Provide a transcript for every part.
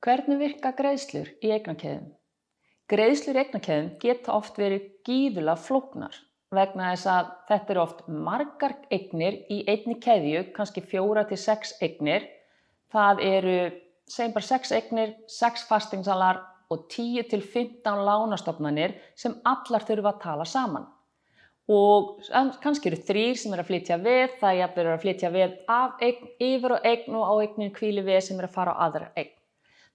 Hvernig virka greiðslur í eignakeðjum? Greiðslur í eignakeðjum geta oft verið gífurlega flóknar vegna þess að þetta eru oft margar eignir í einni keðju, kannski 4 til 6 eignir. Það eru, segjum bara 6 eignir, 6 fasteignasalar og 10 til 15 lánastofnanir sem allar þurfa að tala saman. Og kannski eru 3 sem eru að flytja veð, það er jafnvel að flytja veð af eign yfir á eign og á eignin hvílir veð sem eru að fara á aðra eign.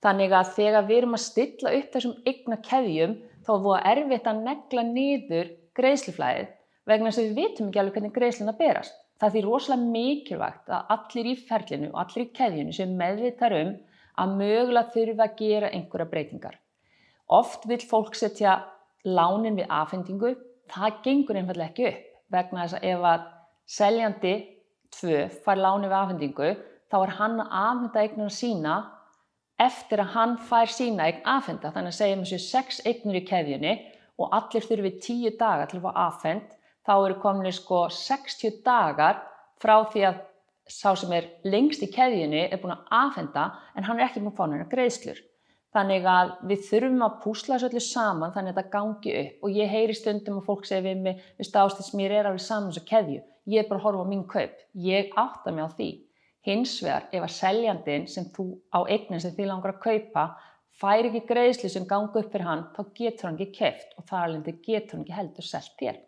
Þannig að þegar við erum að stilla upp þessum eignakeðjum þá er voða erfitt að negla niður greiðsluflæðið vegna þess að við vitum ekki alveg hvernig greiðslurnar berast. Það er því rosalega mikilvægt að allir í ferlinu og allir í keðjunni séu meðvitaðir að mögulega þurfa að gera einhverjar breytingar. Oft vill fólk setja lánin við afhendingu, það gengur einfaldlega ekki upp vegna þess að ef að seljandi 2 fær lánin við afhendingu þá er hann að afhenda eignina sína eftir að hann fær sína eign afhenta. Þannig að segjum þessu 6 eignir í keðjunni og allir þurfi 10 daga til að fá afhent, þá eru komin 60 dagar frá því að sá sem er lengst í keðjunni er búinn að afhenda en hann er ekki búinn að fá neina greiðslur. Þannig að við þurfum að púsla þessu öllu saman þannig að þetta gangi upp og ég heyri stundum og fólk segir við mig, Ásdís, mér er alveg saman þessu keðju, ég er bara að horfa á mín kaup, ég átta mig á því. Hins vegar, ef að seljandinn sem þú á eignin sem þið langar að kaupa fær ekki greiðslu sem ganga upp fyrir hann, þá getur hann ekki keypt og þar af leiðandi getur hann ekki heldur selt þér.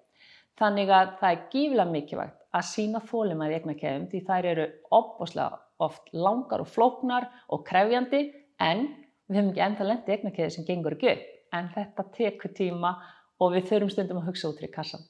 Þannig að það er gífurlega mikilvægt að sýna þolinmæði í eignakeðjum því þær eru ofboðslega oft langar og flóknar og krefjandi en við höfum ekki ennþá lent í eignakeðju sem gengur ekki upp. En þetta tekur tíma og við þurfum stundum að hugsa út fyrir kassann.